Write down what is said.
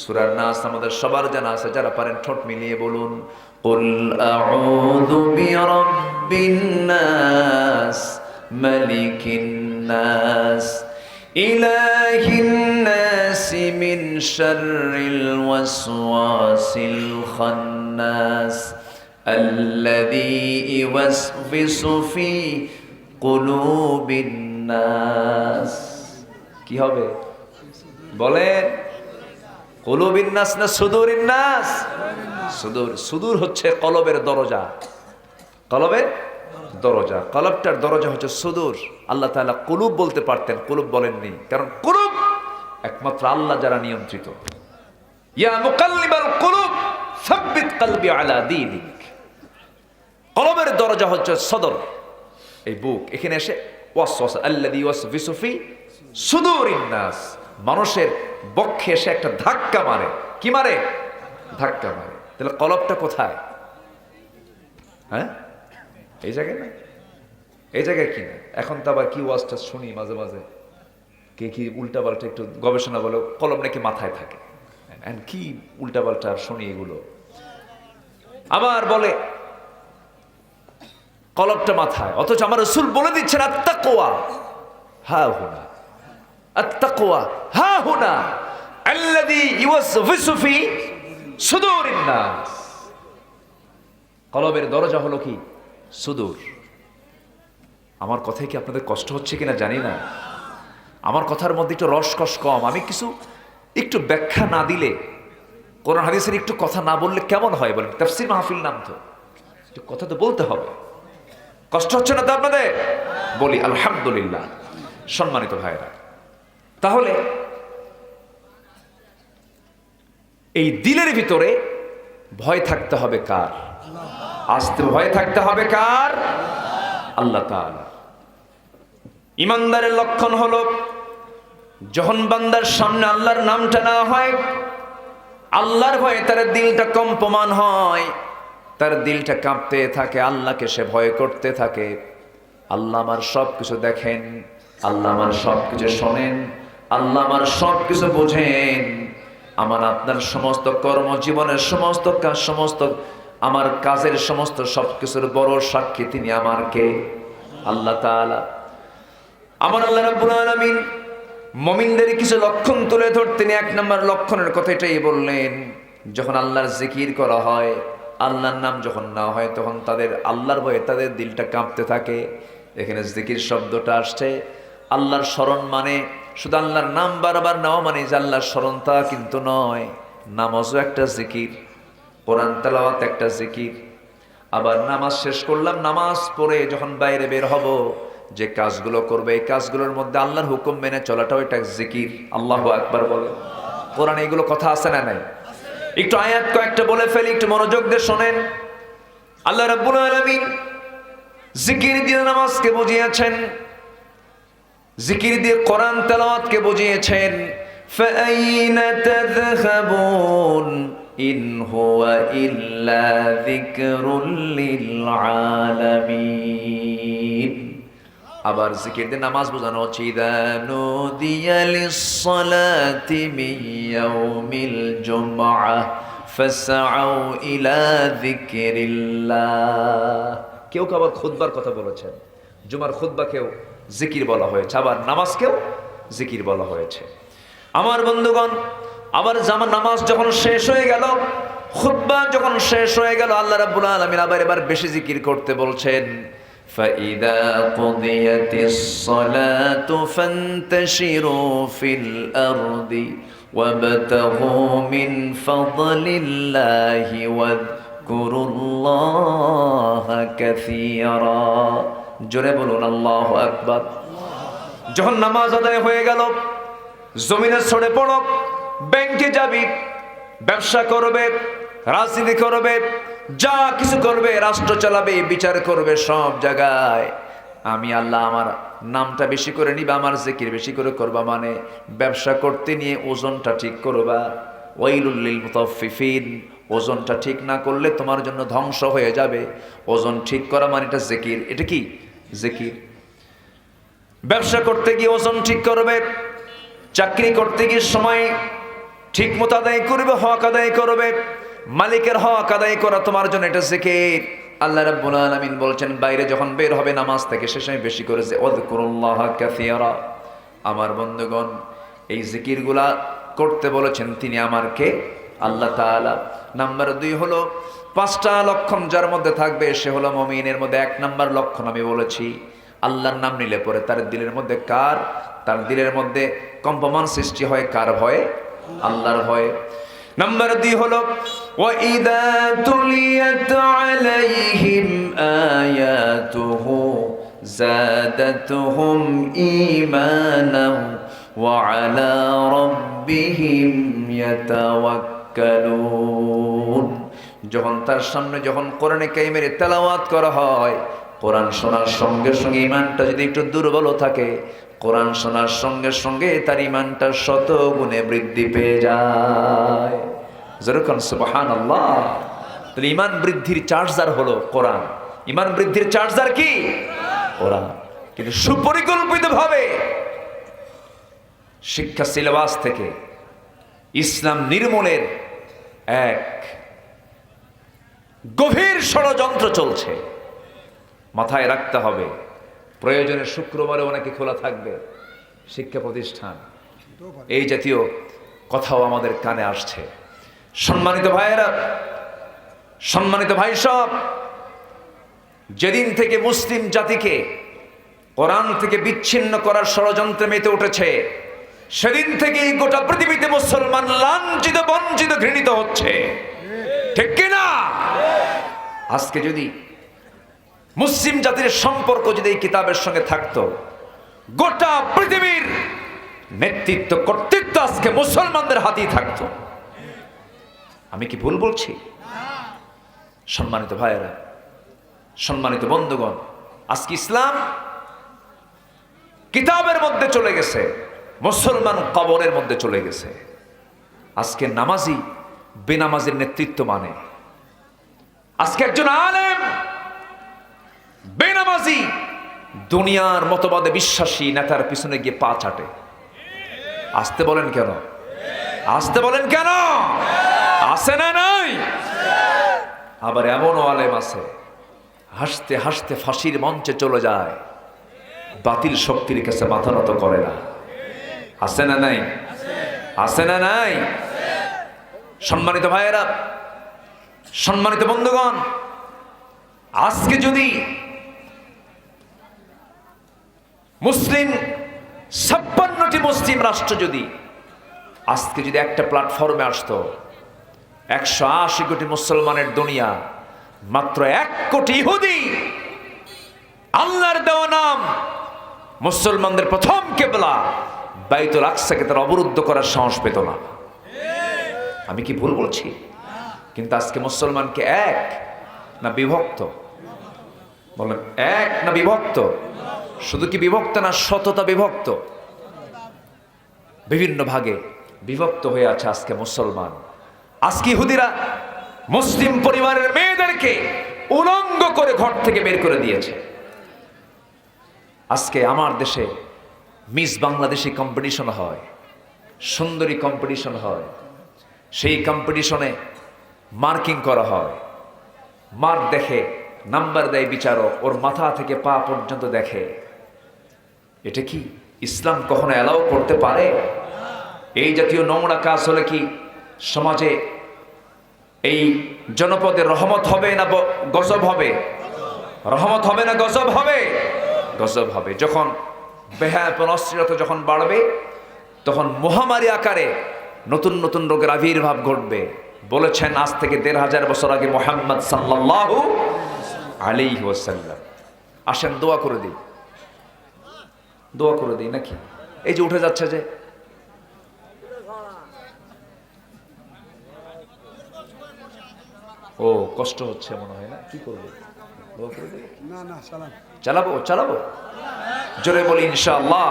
সূরা নাস আমাদের সবার জানা আছে, যারা পারেন ঠোঁট মিলিয়ে বলুন, কুল আউযু বিরাব্বিন নাস মালিকিন নাস ইলাহিন নাস মিন শাররিল ওয়াসওয়াসিল খান্নাস আল্লাযী ইউওয়াসবিসু ফি কুলুবিন নাস। কি হবে বলেন? কুলুবিন নাস না সুদুরিন নাস? সুদূর। সুদূর হচ্ছে কলবের দরজা, কলবের দরজা, কলবটার দরজা হচ্ছে সুদূর। আল্লাহ তাআলা কুলুব বলতে পারতেন, কুলুব বলেননি, কারণ কুলুব একমাত্র আল্লাহ যারা নিয়ন্ত্রিত। ইয়া মুকাল্লিবাল কুলুব সাব্বিত কলবি আলা দীনিক। কলবের দরজা হচ্ছে সদর, এই বুক। এখানে এসে ওয়াসওয়াসা আল্লাযী ইউওয়াসবিসু ফি সুদুরিন নাস, মানুষের বক্ষে এসে একটা ধাক্কা মারে। কি মারে? ধাক্কা মারে। তাহলে কলবটা কোথায়? হ্যাঁ, এই জায়গায় না, এই জায়গায় কি না। এখন তো আবার কি ওয়াজটা শুনি মাঝে মাঝে, কে কি উল্টাপাল্টা একটু গবেষণা বলো, কলব নাকি মাথায় থাকে। কি উল্টাপাল্টা শুনি এগুলো। আবার বলে কলবটা মাথায়, অথচ আমার রাসূল বলে দিচ্ছেন আত্তাকওয়া হা হুনা, আত্তাকওয়া হা হুনা আল্লাযী ইউওয়াসবিসু ফি সুদুরিন নাস। কলবের দরজা হলো কি? সুদূর। আমার কথায় কি আপনাদের কষ্ট হচ্ছে কিনা জানি না। আমার কথার মধ্যে একটু রসকস কম। আমি একটু ব্যাখ্যা না দিলে, কোরআন হাদিসের একটু কথা না বললে কেমন হয় বলেন? তাফসীর মাহফিল নাম তো, একটু কথা তো বলতে হবে। কষ্ট হচ্ছে না তো আপনাদের? বলি আলহামদুলিল্লাহ। সম্মানিত ভাইরা, তাহলে এই দিলের ভিতরে ভয় থাকতে হবে কার? আস্তে ভয় থাকতে হবে কার? আল্লাহ তাআলা। ইমানদারের লক্ষণ হলো, যখন বান্দার সামনে আল্লাহর নামটা না হয়, আল্লাহর ভয়ে তার দিলটা কম্পমান হয়, তার দিলটা কাঁপতে থাকে, আল্লাহকে সে ভয় করতে থাকে। আল্লাহ আমার সব কিছু দেখেন, আল্লাহ আমার সব কিছু শোনেন, আল্লাহ আমার সব কিছু বোঝেন। আমার আপনার সমস্ত কর্ম জীবনের সমস্ত কাজ, সমস্ত আমার কাজের সমস্ত সবকিছুর বড় সাক্ষী তিনি আমার কে? আল্লাহ তাআলা। আমার আল্লাহ রাব্বুল আলামিন মুমিনদের কিছু লক্ষণ তুলে ধরতেন। এক নম্বর লক্ষণের কথা এটাই বললেন, যখন আল্লাহর জিকির করা হয়, আল্লাহর নাম যখন না হয়, তখন তাদের আল্লাহর ভয়ে তাদের দিলটা কাঁপতে থাকে। এখানে জিকির শব্দটা আসছে, আল্লাহর স্মরণ মানে শুধু আল্লাহর নাম বারবার নেওয়া মানে যে আল্লাহর স্মরণ, তা কিন্তু নয়। নামাজও একটা জিকির, কোরআন তেলাওয়াত একটা জিকির। আবার নামাজ শেষ করলাম, নামাজ পড়ে যখন বাইরে বের হব, যে কাজগুলো করবে, এই কাজগুলোর মধ্যে আল্লাহর হুকুম মেনে চলাটাও একটা জিকির। আল্লাহু আকবার বলে। কোরআনে এগুলো কথা আছে না নাই? একটু আয়াত কয়েকটা বলে ফেলি, একটু মনোযোগ দিয়ে শোনেন। আল্লাহ রাব্বুল আলামিন জিকির দিয়ে নামাজকে বুঝিয়েছেন, জিকির দিয়ে কোরআন তেলাওয়াতকে বুঝিয়েছেন। ফাআইনা তাযহাবুন ইন হুয়া ইল্লা যিকরুল লিল আলামিন। আবার জিকির দিয়ে নামাজ বোঝানো হচ্ছে, ইযা নুদিয়া লিস-সালাতি মিন ইয়াউমিল জুমআহ ফাসআউ ইলা যিকরিল্লাহ। কেউ আবার খুতবার কথা বলেছেন, জুমার খুতবাকেও জিকির বলা হয়েছে, আবার নামাজকেও জিকির বলা হয়েছে। আমার বন্ধুগণ, আবার জামা নামাজ যখন শেষ হয়ে গেল, খুতবা যখন শেষ হয়ে গেল, আল্লাহ রাব্বুল আলামিন এবার বেশি জিকির করতে বলছেন। فَإِذَا قُضِيَتِ الصَّلَاةُ فَانتَشِرُوا فِي الْأَرْضِ وَابْتَغُوا مِنْ فَضْلِ اللَّهِ وَاذْكُرُوا اللَّهَ كَثِيرًا। জোরে বলুন আল্লাহু আকবার। যখন নামাজ আদায় হয়ে গেল, জমিনে ছড়ে পড়ো, ব্যাংকে যাবি, ব্যবসা করবে, রাজনীতি করবে, যা কিছু করবে, রাষ্ট্র চালাবে, বিচার করবে, সব জায়গায় আমি আল্লাহ আমার নামটা বেশি করে নিবা, আমার জিকির বেশি করে করবা। মানে ব্যবসা করতে নিয়ে ওজনটা ঠিক করবা। ওয়াইলুল লিল মুতাফফিফিন, ওজনটা ঠিক না করলে তোমার জন্য ধ্বংস হয়ে যাবে। ওজন ঠিক করা মানে এটা জিকির। এটা কি জিকির? ব্যবসা করতে গিয়ে ওজন ঠিক করবে, চাকরি করতে গিয়ে সময় ঠিক মতো আদায় করবে, হক আদায় করবে। মালিকের হক আদায় করা তোমার জন্য এটা জিকির। আল্লাহ রাব্বুল আলামিন বলছেন, বাইরে যখন বের হবে নামাজ থেকে সে সময় বেশি করে ওয়াযকুরুল্লাহ কাসীরা। আমার বন্ধুগণ, এই জিকিরগুলা করতে বলেছেন তিনি আমার কে? আল্লাহ তাআলা। নাম্বার 2 হলো 5টা লক্ষণ যার মধ্যে থাকবে সে হলো মুমিনের মধ্যে 1 নাম্বার লক্ষণ আমি বলেছি, আল্লাহর নাম নিলে পরে তার দিলের মধ্যে তার দিলের মধ্যে কম্পমান সৃষ্টি হয় কার ভয়ে? আল্লাহর ভয়ে। নাম্বার 2 হলো ওয়াইদা তুলিয়াত আলাইহিম আয়াতুহু জাদাতুহুম ঈমানাও ওয়া আলা রাব্বিহিম ইয়াতাওয়াক্কালুন। যখন তার সামনে যখন কোরআনে কারিমের তেলাওয়াত করা হয়, কোরআন শোনার সঙ্গে সঙ্গে ঈমানটা যদি একটু দুর্বল থাকে, কোরআন শোনার সঙ্গে সঙ্গে তার ঈমানটা 100 গুণে বৃদ্ধি পেয়ে যায়। যেরকম সুবহানাল্লাহ। তাহলে ঈমান বৃদ্ধির চার্জার হলো কোরআন। ঈমান বৃদ্ধির চার্জার কি? কোরআন। কিন্তু সুপরিকল্পিতভাবে শিক্ষা সিলেবাস থেকে ইসলাম নির্মূলের এক গভীর ষড়যন্ত্র চলছে। মাথায় রাখতে হবে, প্রয়োজনে শুক্রবারে অনেকে খোলা থাকবে শিক্ষা প্রতিষ্ঠান। এই জাতীয় কথাও আমাদের কানে আসছে। সম্মানিত ভাইয়েরা, সম্মানিত ভাই সব, যেদিন থেকে মুসলিম জাতিকে কোরআন থেকে বিচ্ছিন্ন করার ষড়যন্ত্রে মেতে উঠেছে, সেদিন থেকেই গোটা পৃথিবীতে মুসলমান লাঞ্ছিত, বঞ্চিত, ঘৃণিত হচ্ছে। ঠিক কিনা? আজকে যদি মুসলিম জাতির সম্পর্ক যদি এই কিতাবের সঙ্গে থাকতো, গোটা পৃথিবীর নেতৃত্ব, কর্তৃত্ব আজকে মুসলমানদের হাতেই থাকতো। আমি কি ভুল বলছি? সম্মানিত ভাইয়েরা, সম্মানিত বন্ধুগণ, আজকে ইসলাম কিতাবের মধ্যে চলে গেছে, মুসলমান কবরের মধ্যে চলে গেছে। আজকে নামাজি বেনামাজির নেতৃত্ব মানে। আজকে একজন আলেম বেনামাজি দুনিয়ার মতবাদে বিশ্বাসী নেতার পিছনে গিয়ে পা চাটে। আসতে বলেন কেন? আসতে বলেন কেন? আছে না নাই? আবার এমনও আলেম আছে হাসতে হাসতে ফাঁসির মঞ্চে চলে যায়, বাতিল শক্তির কাছে মাথা নত করে না। আছে না নাই? আছে না নাই? সম্মানিত ভাইয়েরা, সম্মানিত বন্ধুগণ, আজকে যদি মুসলিম 56টি মুসলিম রাষ্ট্র যদি আজকে যদি একটা প্ল্যাটফর্মে আসতো, 180 কোটি মুসলমানের দুনিয়া, মাত্র 1 কোটি ইহুদি আল্লাহর দেওয়া নাম মুসলমানদের প্রথম কিবলা বাইতুল আকসাকে তারা অবরুদ্ধ করার সাহস পেত না। আমি কি ভুল বলছি? কিন্তু আজকে মুসলমানকে এক না বিভক্ত? বলেন, এক না বিভক্ত? শুধু কি বিভক্ত না, শততা বিভক্ত। বিভিন্ন ভাগে বিভক্ত হয়ে আছে আজকে মুসলমান। আজকে ইহুদিরা মুসলিম পরিবারের মেয়েদেরকে উলঙ্গ করে ঘর থেকে বের করে দিয়েছে। আজকে আমার দেশে মিস বাংলাদেশি কম্পিটিশন হয়, সুন্দরী কম্পিটিশন হয়। সেই কম্পিটিশনে মার্কিং করা হয়, মার্ক দেখে নাম্বার দেয় বিচারক, ওর মাথা থেকে পা পর্যন্ত দেখে। এটা কি ইসলাম কখনো অ্যালাউ করতে পারে? এই জাতীয় নোংরা কাজ হলে কি সমাজে এই জনপদে রহমত হবে না গজব হবে? রহমত হবে না গজব হবে? গজব হবে। যখন বেহায়াপন, অশ্লীলতা যখন বাড়বে, তখন মহামারী আকারে নতুন নতুন রোগের আবির্ভাব ঘটবে। বলেছেন আজ থেকে 1500 বছর আগে মুহাম্মদ সাল্লাল্লাহু আলাইহি ওয়াসাল্লাম। আসেন দোয়া করে দিই, দোয়া করে দিই নাকি? এই যে উঠে যাচ্ছে যে, ও কষ্ট হচ্ছে মনে হয় না, কি করবে? দোয়া করে দিই? না না, চালাবো, চালাবো, জোরে বলি ইনশাআল্লাহ।